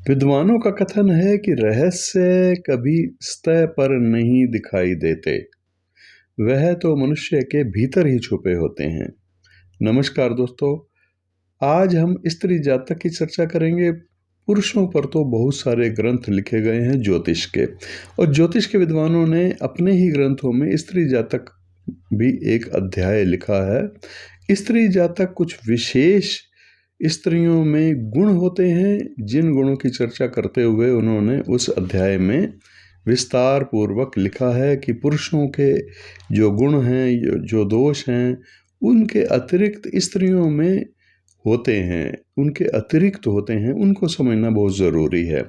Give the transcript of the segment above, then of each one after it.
विद्वानों का कथन है कि रहस्य कभी सतह पर नहीं दिखाई देते, वह तो मनुष्य के भीतर ही छुपे होते हैं। नमस्कार दोस्तों, आज हम स्त्री जातक की चर्चा करेंगे। पुरुषों पर तो बहुत सारे ग्रंथ लिखे गए हैं ज्योतिष के, और ज्योतिष के विद्वानों ने अपने ही ग्रंथों में स्त्री जातक भी एक अध्याय लिखा है। स्त्री जातक कुछ विशेष स्त्रियों में गुण होते हैं, जिन गुणों की चर्चा करते हुए उन्होंने उस अध्याय में विस्तार पूर्वक लिखा है कि पुरुषों के जो गुण हैं, जो दोष हैं, उनके अतिरिक्त स्त्रियों में होते हैं, उनके अतिरिक्त होते हैं, उनको समझना बहुत ज़रूरी है।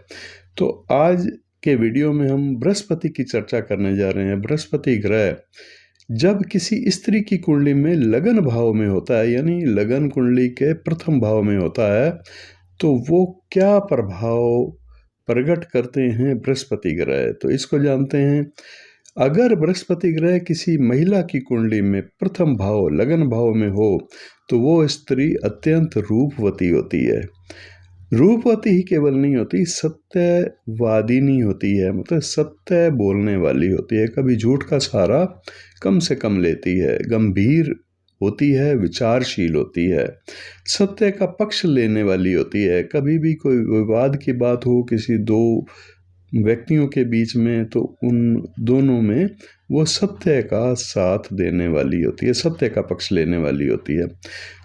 तो आज के वीडियो में हम बृहस्पति की चर्चा करने जा रहे हैं। बृहस्पति ग्रह जब किसी स्त्री की कुंडली में लगन भाव में होता है, यानी लगन कुंडली के प्रथम भाव में होता है, तो वो क्या प्रभाव प्रकट करते हैं बृहस्पति ग्रह, तो इसको जानते हैं। अगर बृहस्पति ग्रह किसी महिला की कुंडली में प्रथम भाव लगन भाव में हो तो वो स्त्री अत्यंत रूपवती होती है। रूपवती ही केवल नहीं होती, सत्यवादिनी होती है, मतलब सत्य बोलने वाली होती है, कभी झूठ का सहारा कम से कम लेती है, गंभीर होती है, विचारशील होती है, सत्य का पक्ष लेने वाली होती है। कभी भी कोई विवाद की बात हो किसी दो व्यक्तियों के बीच में, तो उन दोनों में वो सत्य का साथ देने वाली होती है, सत्य का पक्ष लेने वाली होती है।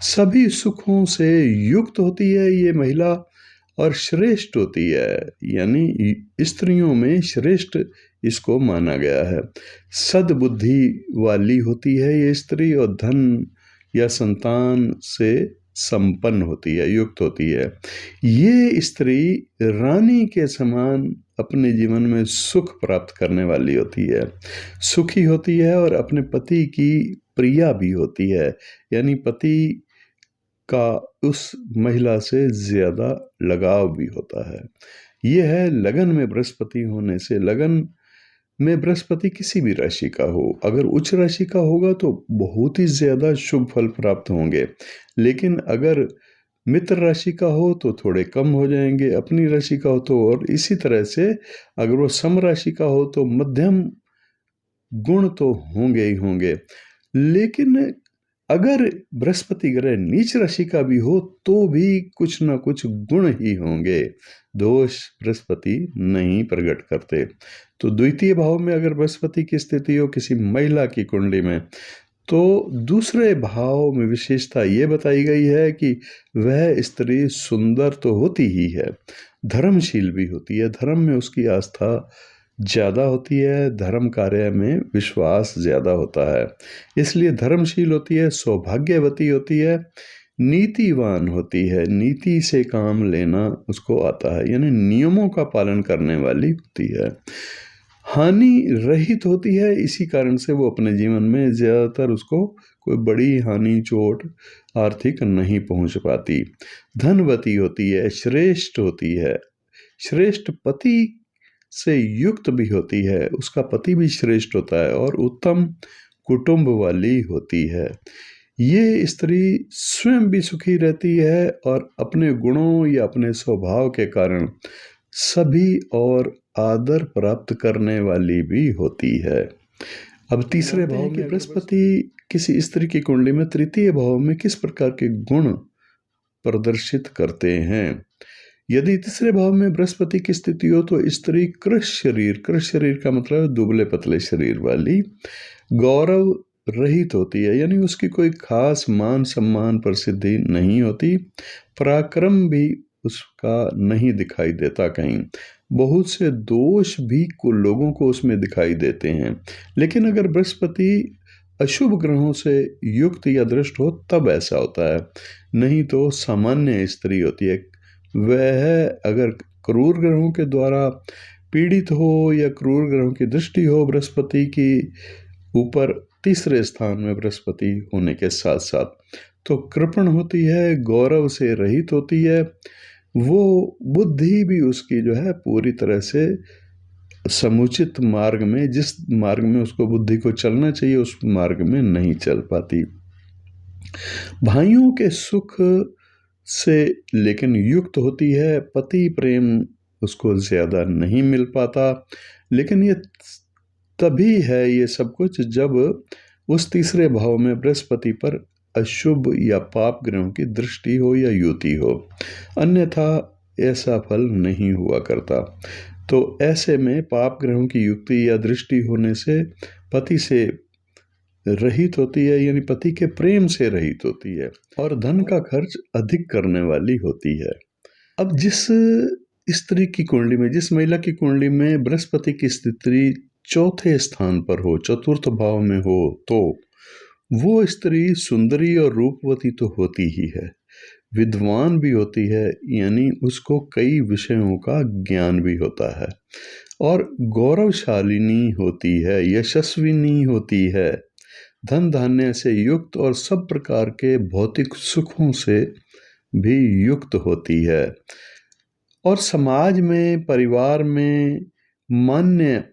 सभी सुखों से युक्त होती है ये महिला, और श्रेष्ठ होती है, यानी स्त्रियों में श्रेष्ठ इसको माना गया है। सद्बुद्धि वाली होती है ये स्त्री, और धन या संतान से संपन्न होती है, युक्त होती है। ये स्त्री रानी के समान अपने जीवन में सुख प्राप्त करने वाली होती है, सुखी होती है, और अपने पति की प्रिया भी होती है, यानी पति का उस महिला से ज़्यादा लगाव भी होता है। ये है लगन में बृहस्पति होने से। लगन में बृहस्पति किसी भी राशि का हो, अगर उच्च राशि का होगा तो बहुत ही ज़्यादा शुभ फल प्राप्त होंगे, लेकिन अगर मित्र राशि का हो तो थोड़े कम हो जाएंगे, अपनी राशि का हो तो, और इसी तरह से अगर वो सम राशि का हो तो मध्यम गुण तो होंगे ही होंगे। लेकिन अगर बृहस्पति ग्रह नीच राशि का भी हो तो भी कुछ ना कुछ गुण ही होंगे, दोष बृहस्पति नहीं प्रकट करते। तो द्वितीय भाव में अगर बृहस्पति की स्थिति हो किसी महिला की कुंडली में, तो दूसरे भाव में विशेषता ये बताई गई है कि वह स्त्री सुंदर तो होती ही है, धर्मशील भी होती है, धर्म में उसकी आस्था ज़्यादा होती है, धर्म कार्य में विश्वास ज़्यादा होता है, इसलिए धर्मशील होती है, सौभाग्यवती होती है, नीतिवान होती है, नीति से काम लेना उसको आता है, यानी नियमों का पालन करने वाली होती है, हानि रहित होती है। इसी कारण से वो अपने जीवन में ज़्यादातर उसको कोई बड़ी हानि चोट आर्थिक नहीं पहुंच पाती। धनवती होती है, श्रेष्ठ होती है, श्रेष्ठ पति से युक्त भी होती है, उसका पति भी श्रेष्ठ होता है, और उत्तम कुटुंब वाली होती है। ये स्त्री स्वयं भी सुखी रहती है, और अपने गुणों या अपने स्वभाव के कारण सभी और आदर प्राप्त करने वाली भी होती है। अब तीसरे भाव में बृहस्पति किसी स्त्री की कुंडली में तृतीय भाव में किस प्रकार के गुण प्रदर्शित करते हैं। यदि तीसरे भाव में बृहस्पति की स्थिति हो तो स्त्री कृश शरीर का मतलब दुबले पतले शरीर वाली, गौरव रहित होती है, यानी उसकी कोई खास मान सम्मान प्रसिद्धि नहीं होती, पराक्रम भी उसका नहीं दिखाई देता कहीं, बहुत से दोष भी को लोगों को उसमें दिखाई देते हैं। लेकिन अगर बृहस्पति अशुभ ग्रहों से युक्त या दृष्ट हो तब ऐसा होता है, नहीं तो सामान्य स्त्री होती है। वह अगर क्रूर ग्रहों के द्वारा पीड़ित हो या क्रूर ग्रहों की दृष्टि हो बृहस्पति की ऊपर, तीसरे स्थान में बृहस्पति होने के साथ साथ, तो कृपण होती है, गौरव से रहित होती है, वो बुद्धि भी उसकी जो है पूरी तरह से समुचित मार्ग में, जिस मार्ग में उसको बुद्धि को चलना चाहिए उस मार्ग में नहीं चल पाती। भाइयों के सुख से लेकिन युक्त होती है, पति प्रेम उसको ज़्यादा नहीं मिल पाता। लेकिन ये तभी है ये सब कुछ जब उस तीसरे भाव में बृहस्पति पर अशुभ या पाप ग्रहों की दृष्टि हो या युति हो, अन्यथा ऐसा फल नहीं हुआ करता। तो ऐसे में पाप ग्रहों की युक्ति या दृष्टि होने से पति से रहित होती है, यानी पति के प्रेम से रहित होती है, और धन का खर्च अधिक करने वाली होती है। अब जिस स्त्री की कुंडली में, जिस महिला की कुंडली में बृहस्पति की स्थिति चौथे स्थान पर हो, चतुर्थ भाव में हो, तो वो स्त्री सुंदरी और रूपवती तो होती ही है, विद्वान भी होती है, यानी उसको कई विषयों का ज्ञान भी होता है, और गौरवशालिनी होती है, यशस्विनी होती है, धन धान्य से युक्त और सब प्रकार के भौतिक सुखों से भी युक्त होती है, और समाज में, परिवार में मान्य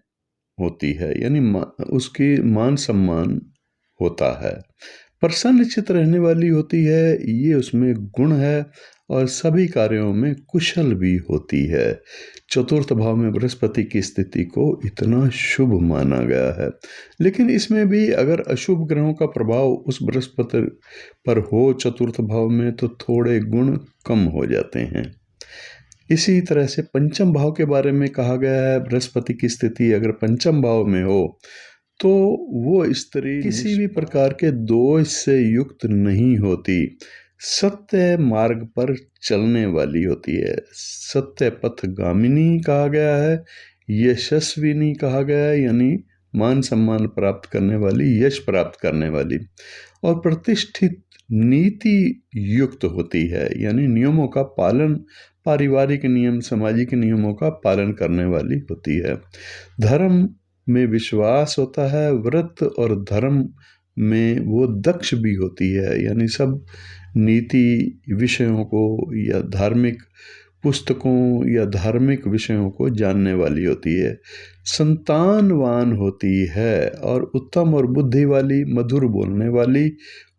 होती है, यानी उसकी मान सम्मान होता है, प्रसन्न चित्त रहने वाली होती है, ये उसमें गुण है, और सभी कार्यों में कुशल भी होती है। चतुर्थ भाव में बृहस्पति की स्थिति को इतना शुभ माना गया है। लेकिन इसमें भी अगर अशुभ ग्रहों का प्रभाव उस बृहस्पति पर हो चतुर्थ भाव में, तो थोड़े गुण कम हो जाते हैं। इसी तरह से पंचम भाव के बारे में कहा गया है, बृहस्पति की स्थिति अगर पंचम भाव में हो तो वो स्त्री किसी भी प्रकार के दोष से युक्त नहीं होती, सत्य मार्ग पर चलने वाली होती है, सत्य पथगामिनी कहा गया है, यशस्विनी कहा गया है, यानी मान सम्मान प्राप्त करने वाली, यश प्राप्त करने वाली, और प्रतिष्ठित नीति युक्त होती है, यानी नियमों का पालन, पारिवारिक नियम, सामाजिक नियमों का पालन करने वाली होती है, धर्म में विश्वास होता है, व्रत और धर्म में वो दक्ष भी होती है, यानी सब नीति विषयों को या धार्मिक पुस्तकों या धार्मिक विषयों को जानने वाली होती है, संतानवान होती है, और उत्तम और बुद्धि वाली, मधुर बोलने वाली,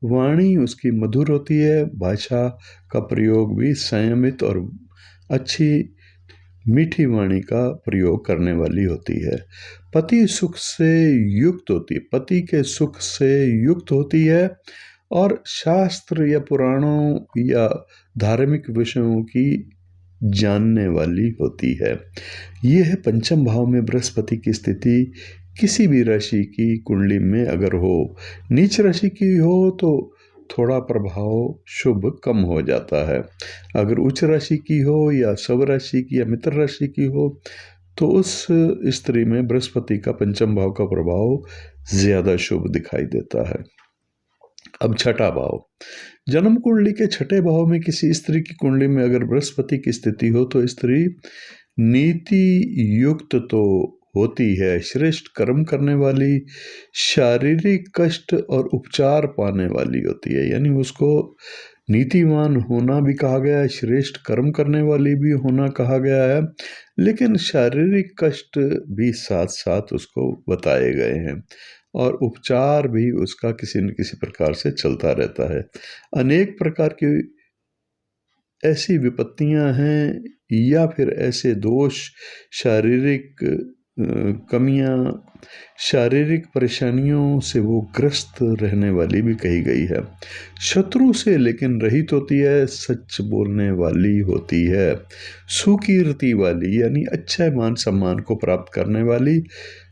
वाणी उसकी मधुर होती है, भाषा का प्रयोग भी संयमित और अच्छी मीठी वाणी का प्रयोग करने वाली होती है, पति सुख से युक्त होती है, पति के सुख से युक्त होती है, और शास्त्र या पुराणों या धार्मिक विषयों की जानने वाली होती है। यह है पंचम भाव में बृहस्पति की स्थिति किसी भी राशि की कुंडली में अगर हो। नीच राशि की हो तो थोड़ा प्रभाव शुभ कम हो जाता है, अगर उच्च राशि की हो या शव राशि की या मित्र राशि की हो तो उस स्त्री में बृहस्पति का पंचम भाव का प्रभाव ज्यादा शुभ दिखाई देता है। अब छठा भाव, जन्म कुंडली के छठे भाव में किसी स्त्री की कुंडली में अगर बृहस्पति की स्थिति हो तो स्त्री नीति युक्त तो होती है, श्रेष्ठ कर्म करने वाली, शारीरिक कष्ट और उपचार पाने वाली होती है, यानी उसको नीतिवान होना भी कहा गया है, श्रेष्ठ कर्म करने वाली भी होना कहा गया है, लेकिन शारीरिक कष्ट भी साथ साथ उसको बताए गए हैं, और उपचार भी उसका किसी न किसी प्रकार से चलता रहता है। अनेक प्रकार की ऐसी विपत्तियां हैं या फिर ऐसे दोष, शारीरिक कमियां, शारीरिक परेशानियों से वो ग्रस्त रहने वाली भी कही गई है, शत्रु से लेकिन रहित होती है, सच बोलने वाली होती है, सुकीर्ति वाली, यानी अच्छे मान सम्मान को प्राप्त करने वाली,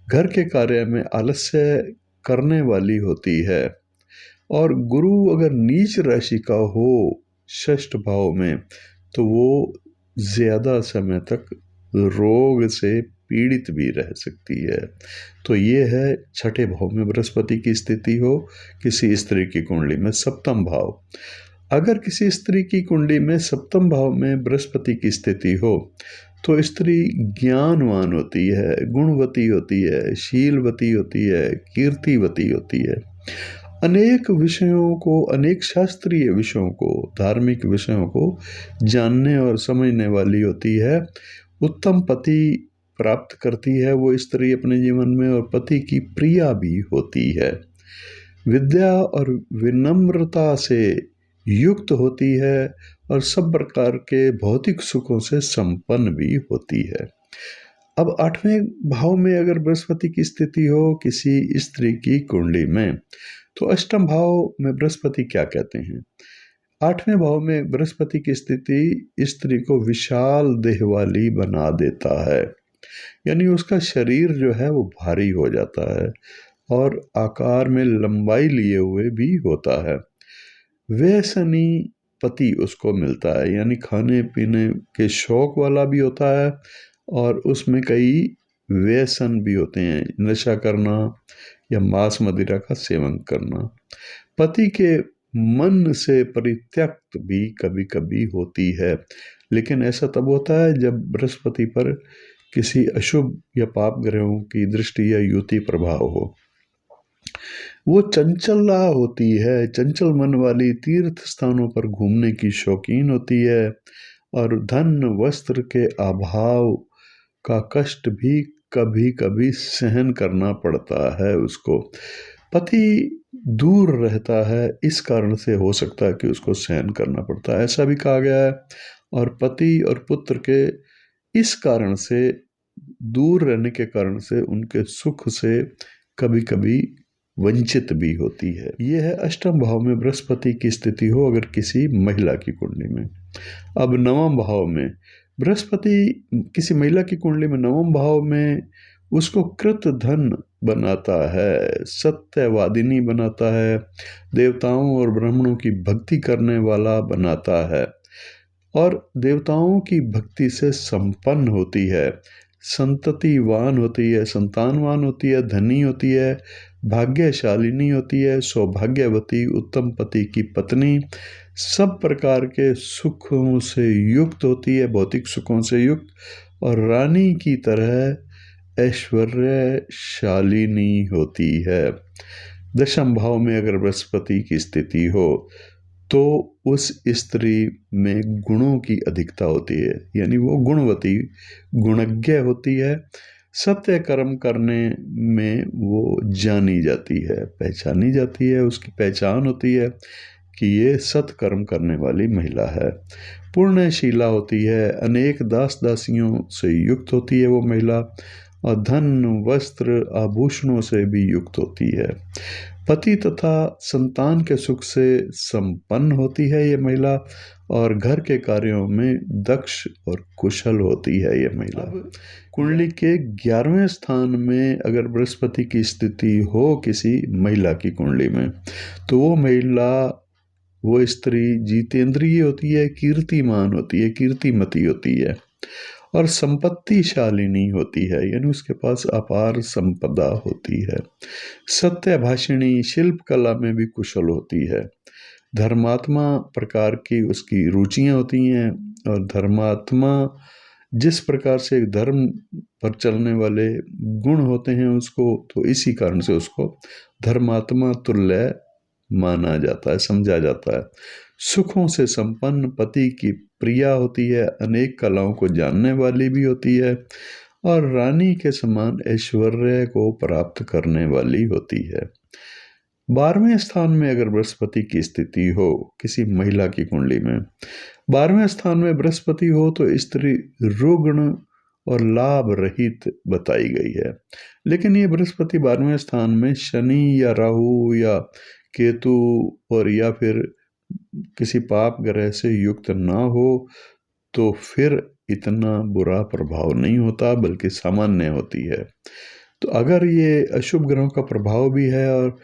घर के कार्य में आलस्य करने वाली होती है, और गुरु अगर नीच राशि का हो षष्ठ भाव में तो वो ज्यादा समय तक रोग से पीड़ित भी रह सकती है। तो ये है छठे भाव में बृहस्पति की स्थिति हो किसी स्त्री की कुंडली में। सप्तम भाव, अगर किसी स्त्री की कुंडली में सप्तम भाव में बृहस्पति की स्थिति हो तो स्त्री ज्ञानवान होती है, गुणवती होती है, शीलवती होती है, कीर्तिवती होती है, अनेक विषयों को, अनेक शास्त्रीय विषयों को, धार्मिक विषयों को जानने और समझने वाली होती है, उत्तम पति प्राप्त करती है वो स्त्री अपने जीवन में, और पति की प्रिया भी होती है, विद्या और विनम्रता से युक्त होती है, और सब प्रकार के भौतिक सुखों से संपन्न भी होती है। अब 8वें भाव में अगर बृहस्पति की स्थिति हो किसी स्त्री की कुंडली में, तो अष्टम भाव में बृहस्पति क्या कहते हैं? 8वें भाव में बृहस्पति की स्थिति स्त्री को विशाल देह वाली बना देता है, यानी उसका शरीर जो है वो भारी हो जाता है और आकार में लंबाई लिए हुए भी होता है। व्यसनी पति उसको मिलता है, यानी खाने पीने के शौक वाला भी होता है और उसमें कई व्यसन भी होते हैं, नशा करना या मांस मदिरा का सेवन करना। पति के मन से परित्यक्त भी कभी कभी होती है, लेकिन ऐसा तब होता है जब बृहस्पति पर किसी अशुभ या पाप ग्रहों की दृष्टि या युति प्रभाव हो। वो चंचला होती है, चंचल मन वाली, तीर्थ स्थानों पर घूमने की शौकीन होती है और धन वस्त्र के अभाव का कष्ट भी कभी कभी सहन करना पड़ता है उसको। पति दूर रहता है, इस कारण से हो सकता है कि उसको सहन करना पड़ता है, ऐसा भी कहा गया है। और पति और पुत्र के इस कारण से, दूर रहने के कारण से उनके सुख से कभी कभी वंचित भी होती है। यह है अष्टम भाव में बृहस्पति की स्थिति हो अगर किसी महिला की कुंडली में। अब नवम भाव में बृहस्पति किसी महिला की कुंडली में नवम भाव में उसको कृत धन बनाता है, सत्यवादिनी बनाता है, देवताओं और ब्राह्मणों की भक्ति करने वाला बनाता है और देवताओं की भक्ति से संपन्न होती है, संततिवान होती है, संतानवान होती है, धनी होती है, भाग्यशालिनी होती है, सौभाग्यवती, उत्तम पति की पत्नी, सब प्रकार के सुखों से युक्त होती है, भौतिक सुखों से युक्त, और रानी की तरह ऐश्वर्यशालिनी होती है। दशम भाव में अगर बृहस्पति की स्थिति हो तो उस स्त्री में गुणों की अधिकता होती है, यानी वो गुणवती, गुणज्ञ होती है, सत्य कर्म करने में वो जानी जाती है, पहचानी जाती है, उसकी पहचान होती है कि ये सत्कर्म करने वाली महिला है। पुण्यशीला होती है, अनेक दास दासियों से युक्त होती है वो महिला, और धन वस्त्र आभूषणों से भी युक्त होती है। पति तथा संतान के सुख से संपन्न होती है ये महिला, और घर के कार्यों में दक्ष और कुशल होती है ये महिला। कुंडली के 11वें स्थान में अगर बृहस्पति की स्थिति हो किसी महिला की कुंडली में, तो वो महिला, वो स्त्री जितेंद्रिय होती है, कीर्तिमान होती है, कीर्तिमती होती है और संपत्तिशालिनी होती है, यानी उसके पास अपार संपदा होती है। सत्यभाषिणी, शिल्प कला में भी कुशल होती है, धर्मात्मा प्रकार की उसकी रुचियां होती हैं, और धर्मात्मा जिस प्रकार से धर्म पर चलने वाले गुण होते हैं उसको, तो इसी कारण से उसको धर्मात्मा तुल्य माना जाता है, समझा जाता है। सुखों से संपन्न, पति की प्रिया होती है, अनेक कलाओं को जानने वाली भी होती है और रानी के समान ऐश्वर्य को प्राप्त करने वाली होती है। 12वें स्थान में अगर बृहस्पति की स्थिति हो किसी महिला की कुंडली में, 12वें स्थान में बृहस्पति हो तो स्त्री रुग्ण और लाभ रहित बताई गई है। लेकिन ये बृहस्पति 12वें स्थान में शनि या राहु या केतु और या फिर किसी पाप ग्रह से युक्त ना हो तो फिर इतना बुरा प्रभाव नहीं होता, बल्कि सामान्य होती है। तो अगर ये अशुभ ग्रहों का प्रभाव भी है और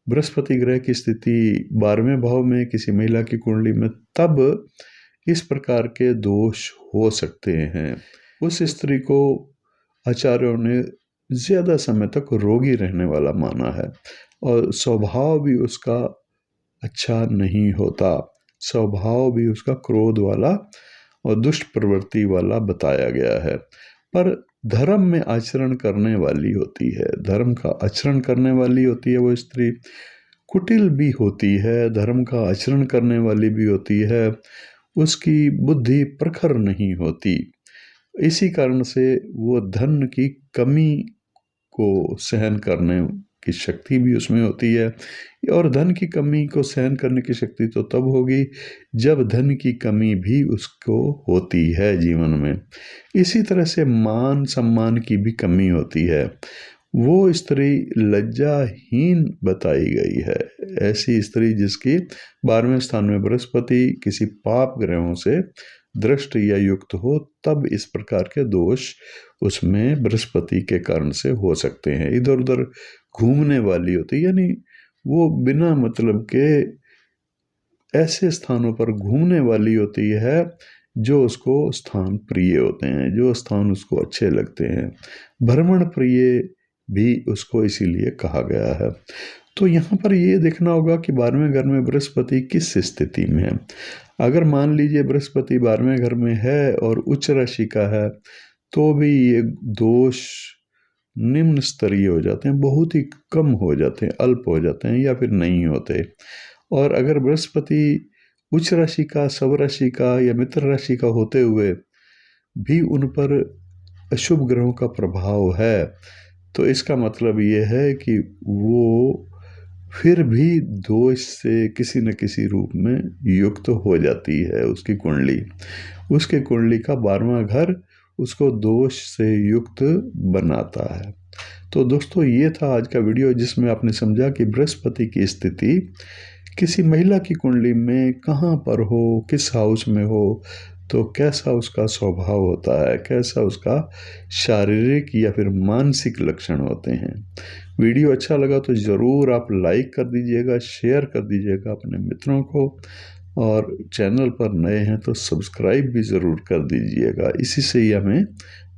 बृहस्पति ग्रह की स्थिति 12वें भाव में किसी महिला की कुंडली में, तब इस प्रकार के दोष हो सकते हैं। उस स्त्री को आचार्यों ने ज्यादा समय तक रोगी रहने वाला माना है और स्वभाव भी उसका अच्छा नहीं होता, स्वभाव भी उसका क्रोध वाला और दुष्ट प्रवृत्ति वाला बताया गया है। पर धर्म में आचरण करने वाली होती है, धर्म का आचरण करने वाली होती है वो स्त्री, कुटिल भी होती है, धर्म का आचरण करने वाली भी होती है, उसकी बुद्धि प्रखर नहीं होती। इसी कारण से वो धन की कमी को सहन करने की शक्ति भी उसमें होती है, और धन की कमी को सहन करने की शक्ति तो तब होगी जब धन की कमी भी उसको होती है जीवन में। इसी तरह से मान सम्मान की भी कमी होती है। वो स्त्री लज्जाहीन बताई गई है, ऐसी स्त्री जिसकी 12वें स्थान में बृहस्पति किसी पाप ग्रहों से दृष्ट या युक्त हो, तब इस प्रकार के दोष उसमें बृहस्पति के कारण से हो सकते हैं। इधर उधर घूमने वाली होती है, यानी वो बिना मतलब के ऐसे स्थानों पर घूमने वाली होती है जो उसको स्थान प्रिय होते हैं, जो स्थान उसको अच्छे लगते हैं। भ्रमण प्रिय भी उसको इसीलिए कहा गया है। तो यहाँ पर ये देखना होगा कि 12वें घर में बृहस्पति किस स्थिति में है। अगर मान लीजिए बृहस्पति 12वें घर में है और उच्च राशि का है, तो भी ये दोष निम्न स्तरीय हो जाते हैं, बहुत ही कम हो जाते हैं, अल्प हो जाते हैं या फिर नहीं होते। और अगर बृहस्पति उच्च राशि का, सब राशि का या मित्र राशि का होते हुए भी उन पर अशुभ ग्रहों का प्रभाव है, तो इसका मतलब ये है कि वो फिर भी दोष से किसी न किसी रूप में युक्त हो जाती है। उसकी कुंडली का 12वां घर उसको दोष से युक्त बनाता है। तो दोस्तों, ये था आज का वीडियो जिसमें आपने समझा कि बृहस्पति की स्थिति किसी महिला की कुंडली में कहाँ पर हो, किस हाउस में हो, तो कैसा उसका स्वभाव होता है, कैसा उसका शारीरिक या फिर मानसिक लक्षण होते हैं। वीडियो अच्छा लगा तो ज़रूर आप लाइक कर दीजिएगा, शेयर कर दीजिएगा अपने मित्रों को, और चैनल पर नए हैं तो सब्सक्राइब भी ज़रूर कर दीजिएगा। इसी से ही हमें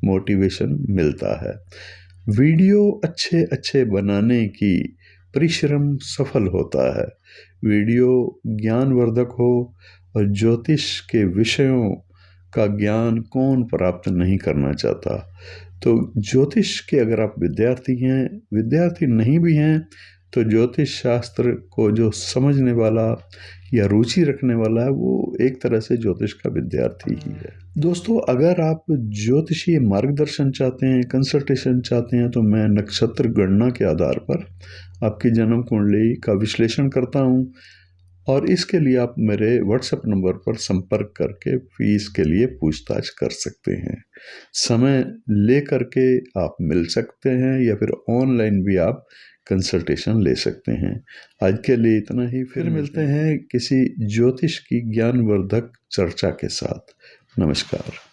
मोटिवेशन मिलता है। वीडियो अच्छे बनाने की परिश्रम सफल होता है। वीडियो ज्ञानवर्धक हो, और ज्योतिष के विषयों का ज्ञान कौन प्राप्त नहीं करना चाहता। तो ज्योतिष के अगर आप विद्यार्थी नहीं भी हैं, तो ज्योतिष शास्त्र को जो समझने वाला या रुचि रखने वाला है, वो एक तरह से ज्योतिष का विद्यार्थी ही है। दोस्तों, अगर आप ज्योतिषीय मार्गदर्शन चाहते हैं, कंसल्टेशन चाहते हैं, तो मैं नक्षत्र गणना के आधार पर आपकी जन्म कुंडली का विश्लेषण करता हूँ, और इसके लिए आप मेरे व्हाट्सएप नंबर पर संपर्क करके फीस के लिए पूछताछ कर सकते हैं। समय ले करके आप मिल सकते हैं, या फिर ऑनलाइन भी आप कंसल्टेशन ले सकते हैं। आज के लिए इतना ही, फिर मिलते हैं किसी ज्योतिष की ज्ञानवर्धक चर्चा के साथ। नमस्कार।